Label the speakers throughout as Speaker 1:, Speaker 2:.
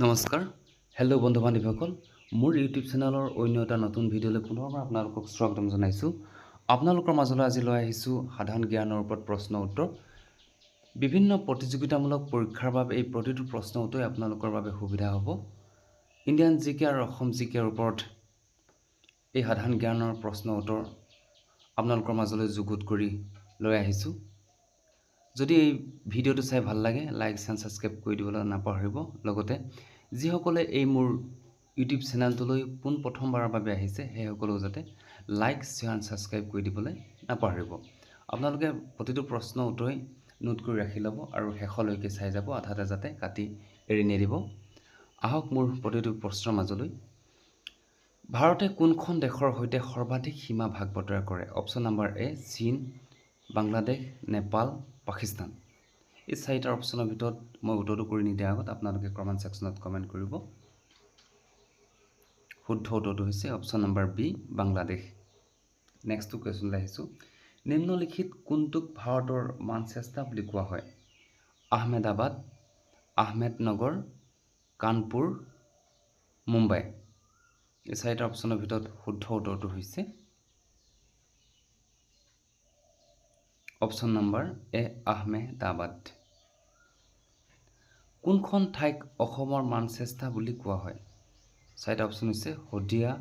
Speaker 1: নমস্কাৰ হেল্ল' বন্ধু বান্ধৱীসকল মোৰ ইউটিউব চেনেলৰ অন্য এটা নতুন ভিডিঅ'লৈ পুনৰবাৰ আপোনালোকক স্বাগতম জনাইছোঁ। আপোনালোকৰ মাজলৈ আজি লৈ আহিছোঁ সাধাৰণ জ্ঞানৰ ওপৰত প্ৰশ্ন উত্তৰ। বিভিন্ন প্ৰতিযোগিতামূলক পৰীক্ষাৰ বাবে এই প্ৰতিটো প্ৰশ্ন উত্তৰে আপোনালোকৰ বাবে সুবিধা হ'ব। ইণ্ডিয়ান জিকে আৰু অসম জিকেৰ ওপৰত এই সাধাৰণ জ্ঞানৰ প্ৰশ্ন উত্তৰ আপোনালোকৰ মাজলৈ যুগুত কৰি লৈ আহিছোঁ। যদি এই ভিডিঅ'টো চাই ভাল লাগে লাইক এণ্ড ছাবস্ক্ৰাইব কৰি দিবলৈ নাপাহৰিব। লগতে যিসকলে এই মোৰ ইউটিউব চেনেলটোলৈ পোনপ্ৰথমবাৰৰ বাবে আহিছে সেইসকলেও যাতে লাইক শ্বেয়াৰ এণ্ড ছাবস্ক্ৰাইব কৰি দিবলৈ নাপাহৰিব। আপোনালোকে প্ৰতিটো প্ৰশ্ন উত্তৰে নোট কৰি ৰাখি ল'ব আৰু শেষলৈকে চাই যাব, আধাতে যাতে কাটি এৰি নিদিব। আহক মোৰ প্ৰতিটো প্ৰশ্নৰ মাজলৈ। ভাৰতে কোনখন দেশৰ সৈতে সৰ্বাধিক সীমা ভাগ বতৰা কৰে? অপশ্যন নম্বৰ এ চীন, বাংলাদেশ, নেপাল, পাকিস্তান। এই চাৰিটা অপশ্যনৰ ভিতৰত মই উত্তৰটো কৰি নিদিয়াৰ আগত আপোনালোকে কমেণ্ট ছেকশ্যনত কমেণ্ট কৰিব। শুদ্ধ উত্তৰটো হৈছে অপশ্যন নম্বৰ বি, বাংলাদেশ। নেক্সটটো কুৱেশ্যনলৈ আহিছোঁ। নিম্নলিখিত কোনটোক ভাৰতৰ মানচেষ্টাৰ বুলি কোৱা হয়? আহমেদাবাদ, আহমেদনগৰ, কানপুৰ, মুম্বাই। এই চাৰিটা অপশ্যনৰ ভিতৰত শুদ্ধ উত্তৰটো হৈছে অপশ্যন নম্বৰ এ, আহমেদাবাদ। কোনখন ঠাইক অসমৰ মানচেষ্টাৰ বুলি কোৱা হয়? চাৰিটা অপশ্যন হৈছে Sadiya,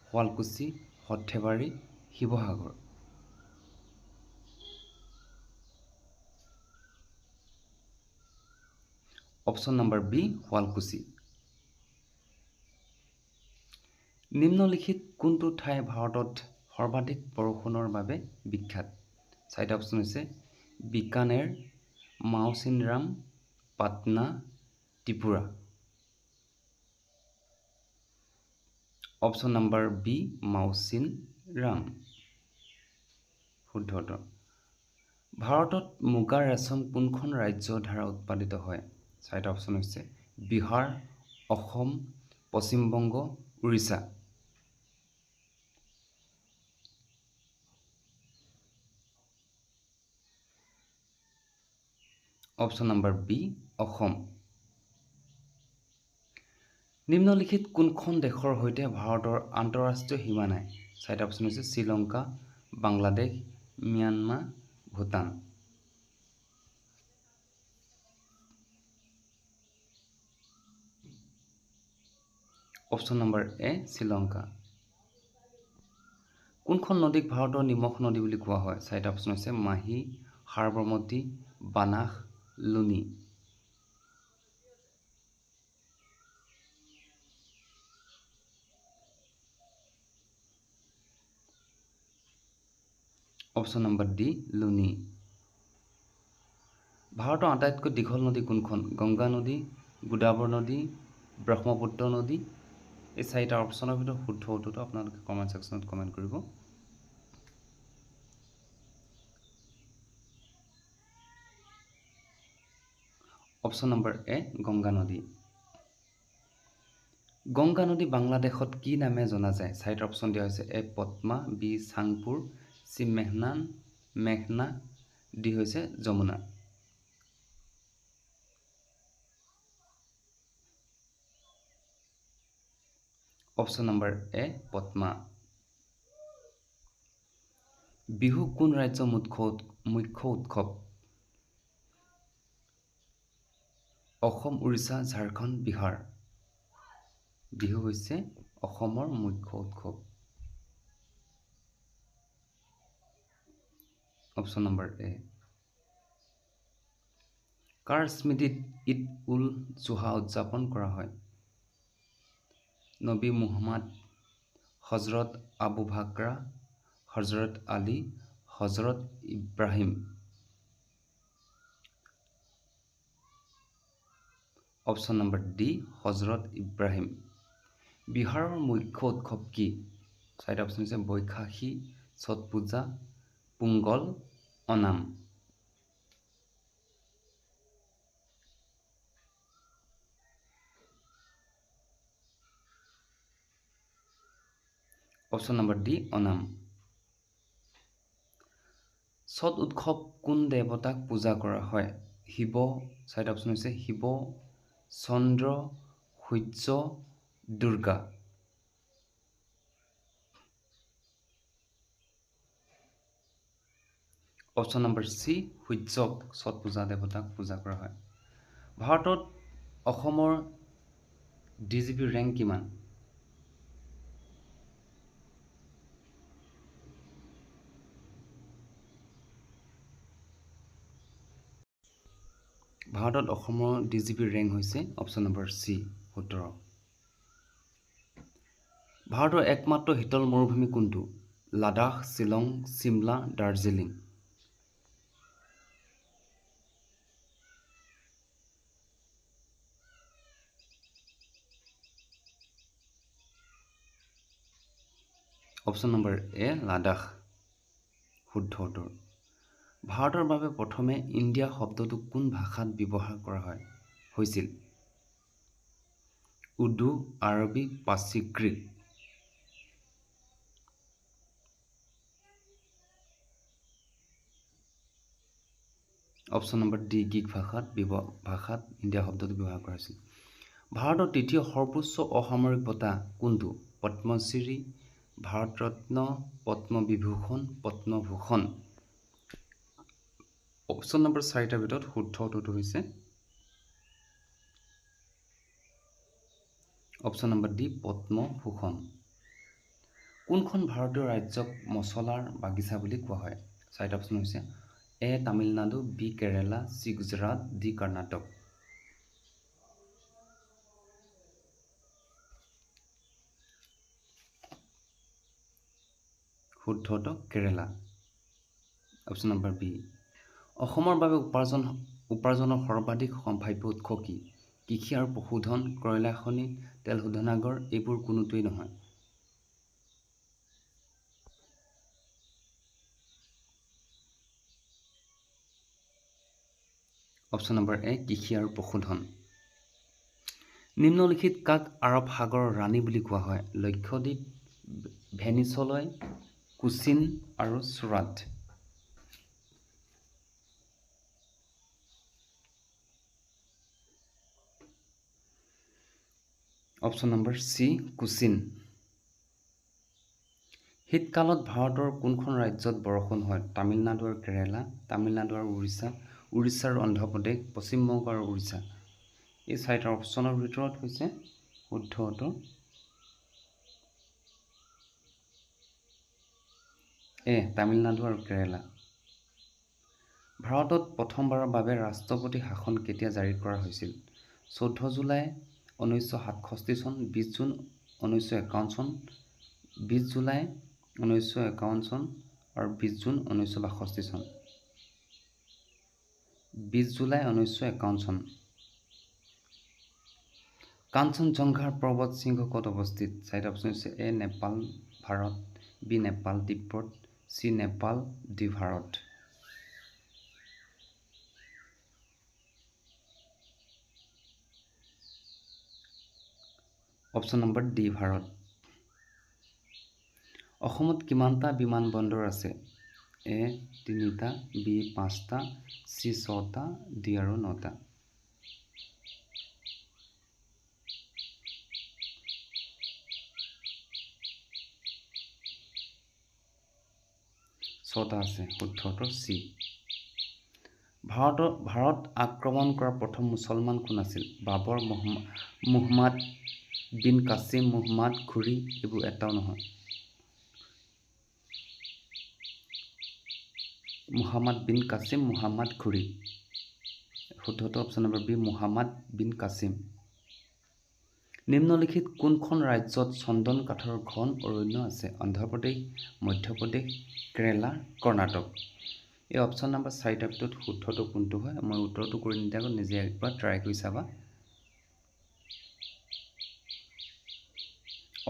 Speaker 1: Sualkuchi, Sarthebari, Sivasagar. Option number B, Sualkuchi. নিম্নলিখিত কোনটো ঠাই ভাৰতত সৰ্বাধিক বৰষুণৰ বাবে বিখ্যাত? চাৰিটা অপশ্যন হৈছে Bikaner, Mawsynram, Patna, Tripura. Option number B, Mawsynram. শুদ্ধ উত্তৰ। ভাৰতত মুগা ৰেচম কোনখন ৰাজ্যৰ দ্বাৰা উৎপাদিত হয়? চাৰিটা অপশ্যন হৈছে Bihar, Assam, Paschim Banga, Orissa. Option number B, Assam. নিম্নলিখিত কোনখন দেশৰ সৈতে ভাৰতৰ আন্তঃৰাষ্ট্ৰীয় সীমা নাই? চাৰিটা অপশ্যন হৈছে Sri Lanka, Bangladesh, Myanmar, Bhutan. Option number A, Sri Lanka. কোনখন নদীক ভাৰতৰ নিমখ নদী বুলি কোৱা হয়? চাৰিটা অপশ্যন হৈছে Mahi, Sabarmati, Banas, Luni. Option number D, Luni. ভাৰতৰ আটাইতকৈ দীঘল নদী কোনখন? গংগা নদী, গোদাৱৰী নদী, ব্ৰহ্মপুত্ৰ নদী। এই চাৰিটা অপশ্যনৰ ভিতৰত শুদ্ধ উত্তৰটো আপোনালোকে কমেণ্ট ছেকশ্যনত কমেণ্ট কৰিব। অপশ্যন নম্বৰ এ, গংগা নদী। গংগা নদী বাংলাদেশত কি নামে জনা যায়? চাৰিটা অপশ্যন দিয়া হৈছে এ, পদ্মা, বি, চাংপুৰ, চি, মেঘনা, ডি হৈছে যমুনা। অপশ্যন নম্বৰ এ, পদ্মা। বিহু কোন ৰাজ্যৰ মুখ্য উৎসৱ? অসম, উৰিষ্যা, ঝাৰখণ্ড, বিহাৰ। বিহু হৈছে অসমৰ মুখ্য উৎসৱ। অপশ্যন নম্বৰ এ। কাৰ স্মৃতিত ঈদ উল জুহা উদযাপন কৰা হয়? নবী মুহাম্মদ, হজৰত আবু বাক্ৰ, হজৰত আলী, হজৰত ইব্ৰাহিম। অপশ্যন নম্বৰ ডি, হজৰত ইব্ৰাহিম। বিহাৰৰ মুখ্য উৎসৱ কি? চাৰিটা অপশ্যন হৈছে Baisakhi, Chhath Puja, Pongal, Onam. Option number D, Onam. Chhath উৎসৱ কোন দেৱতাক পূজা কৰা হয়? শিৱ। চাৰিটা অপশ্যন হৈছে শিৱ, চন্দ্ৰ, সূৰ্য দুৰ্গা। অপশ্যন নম্বৰ চি, সূৰ্যক ছট পূজা দেৱতাক পূজা কৰা হয়। ভাৰতত অসমৰ DGP ৰেংক কিমান? ভাৰতত অসমৰ DGP ৰেংক হৈছে অপশ্যন নম্বৰ চি, 17। ভাৰতৰ একমাত্ৰ শীতল মৰুভূমি কোনটো? লাডাখ, শ্বিলং, চিমলা, দাৰ্জিলিং। অপশ্যন নম্বৰ এ, লাডাখ, শুদ্ধ উত্তৰ। ভাৰতৰ বাবে প্ৰথমে ইণ্ডিয়া শব্দটো কোন ভাষাত ব্যৱহাৰ কৰা হৈছিল? উৰ্দু, আৰবী, পাৰ্চী, Greek. Option number D, Greek ভাষাত ইণ্ডিয়া শব্দটো ব্যৱহাৰ কৰা হৈছিল। ভাৰতৰ তৃতীয় সৰ্বোচ্চ অসামৰিক বঁটা কোনটো? পদ্মশ্ৰী, ভাৰত ৰত্ন, পদ্মবিভূষণ, পদ্মভূষণ। অপশ্যন নম্বৰ 4টাৰ ভিতৰত শুদ্ধ উত্তৰটো হৈছে অপশ্যন নম্বৰ ডি, পদ্মভূষণ। কোনখন ভাৰতীয় ৰাজ্যক মছলাৰ বাগিচা বুলি কোৱা হয়? 4টা অপশ্যন হৈছে এ, তামিলনাডু, বি, কেৰেলা, চি, গুজৰাট, ডি, কৰ্ণাটক। শুদ্ধ উত্তৰ কেৰেলা, অপশ্যন নম্বৰ বি। অসমৰ বাবে উপাৰ্জনৰ সৰ্বাধিক সম্ভাৱ্য উৎস কি? কৃষি আৰু পশুধন, কয়লা খনি, তেল শোধনাগাৰ, এইবোৰ কোনোটোৱেই নহয়। অপশ্যন নম্বৰ এ, কৃষি আৰু পশুধন। নিম্নলিখিত কাক আৰৱ সাগৰৰ ৰাণী বুলি কোৱা হয়? লক্ষদ্বীপ, ভেনিছুলা, কোচিন আৰু Surat. Option number C, Cochin. শীতকালত ভাৰতৰ কোনখন ৰাজ্যত বৰষুণ হয়? তামিলনাডু আৰু কেৰেলা, তামিলনাডু আৰু উৰিষ্যা, উৰিষ্যা আৰু অন্ধ্ৰপ্ৰদেশ, পশ্চিমবংগ আৰু উৰিষ্যা। এই 4টা অপশ্যনৰ ভিতৰত হৈছে শুদ্ধ উত্তৰ এ, তামিলনাডু আৰু কেৰেলা। ভাৰতত প্ৰথমবাৰৰ বাবে ৰাষ্ট্ৰপতি শাসন কেতিয়া জাৰি কৰা হৈছিল? 14 জুলাই 1967 চন, 20 জুন 1951 চন, 20 জুলাই 1951 চন আৰু 20 জুন 1962 চন। 20 জুলাই 1951 চন। কাঞ্চনজংঘাৰ পৰ্বত শৃংগ ক'ত অৱস্থিত? 4টা অপশ্যন হৈছে A, Nepal, Bharat, B, Nepal, Tibet, C, Nepal, D, Bharat. Option number D, Bharat. অসমত কিমানটা বিমানবন্দৰ আছে? এ, 3টা, বি, 5টা, চি, 6টা, ডি আৰু 9টা। ছটা আছে, শুদ্ধ উত্তৰ চি। ভাৰত আক্ৰমণ কৰা প্ৰথম মুছলমান কোন আছিল? বাবৰ, মুহাম্মদ বিন কাছিম, মুহাম্মদ ঘুৰি, এইবোৰ এটাও নহয়। মুহাম্মদ বিন কাছিম, মুহাম্মদ ঘুৰি। শুদ্ধ উত্তৰ option number B, Muhammad bin Qasim. নিম্নলিখিত কোনখন ৰাজ্যত চন্দন কাঠৰ ঘন অৰণ্য আছে? অন্ধ্ৰপ্ৰদেশ, মধ্যপ্ৰদেশ, কেৰেলা, কৰ্ণাটক। এই অপশ্যন নম্বৰ 4টাৰ ভিতৰত শুদ্ধটো কোনটো হয়? মই উত্তৰটো কৰি নিদিয়াকৈ নিজে একবাৰ ট্ৰাই কৰি চাবা।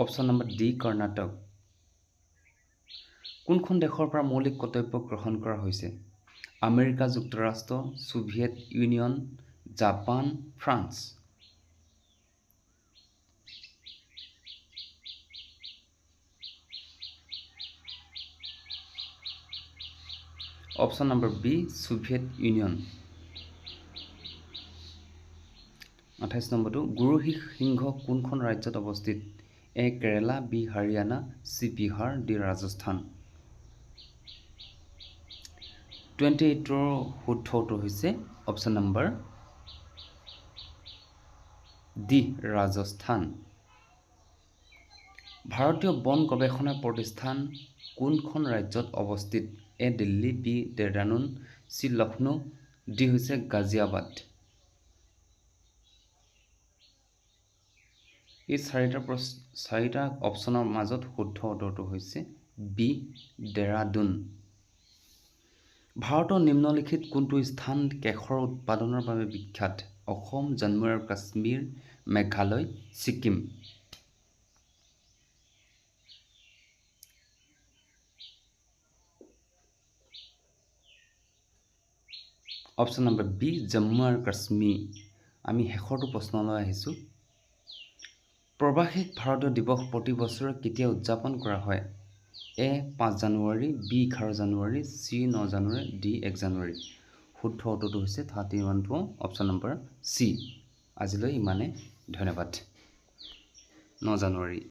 Speaker 1: Option number D, Karnataka. কোনখন দেশৰ পৰা মৌলিক কৰ্তব্য গ্ৰহণ কৰা হৈছে? আমেৰিকা যুক্তৰাষ্ট্ৰ, Soviet Union, Japan, France. Option number B, Soviet Union. 28 নম্বৰটো গুৰু সিংহ কোনখন ৰাজ্যত অৱস্থিত? A Kerala, B Haryana, C Bihar, D Rajasthan. 28ৰ শুদ্ধ উত্তৰ হৈছে অপশ্যন নম্বৰ ডি ৰাজস্থান। ভাৰতীয় বন গৱেষণা প্ৰতিষ্ঠান কোনখন ৰাজ্যত অৱস্থিত? A Delhi, B Dehradun, C Lucknow, D হৈছে গাজিয়াবাদ। এই চাৰিটা অপশ্যনৰ মাজত শুদ্ধ উত্তৰটো হৈছে বি দেহৰাদুন। ভাৰতৰ নিম্নলিখিত কোনটো স্থান কেশৰ উৎপাদনৰ বাবে বিখ্যাত? অসম, জম্মু আৰু Kashmir, Meghalaya, Sikkim. Option number B Jammu আৰু কাশ্মীৰ। আমি শেষৰটো প্ৰশ্নলৈ আহিছোঁ। প্ৰৱাসিক ভাৰতীয় দিৱস প্ৰতি বছৰে কেতিয়া উদযাপন কৰা হয়? এ 5 জানুৱাৰী, বি 11 জানুৱাৰী, চি 9 জানুৱাৰী, ডি 1 জানুৱাৰী। শুদ্ধ উত্তৰটো হৈছে 31টো অপশ্যন নম্বৰ চি। আজিলৈ ইমানে, ধন্যবাদ। 9 জানুৱাৰী।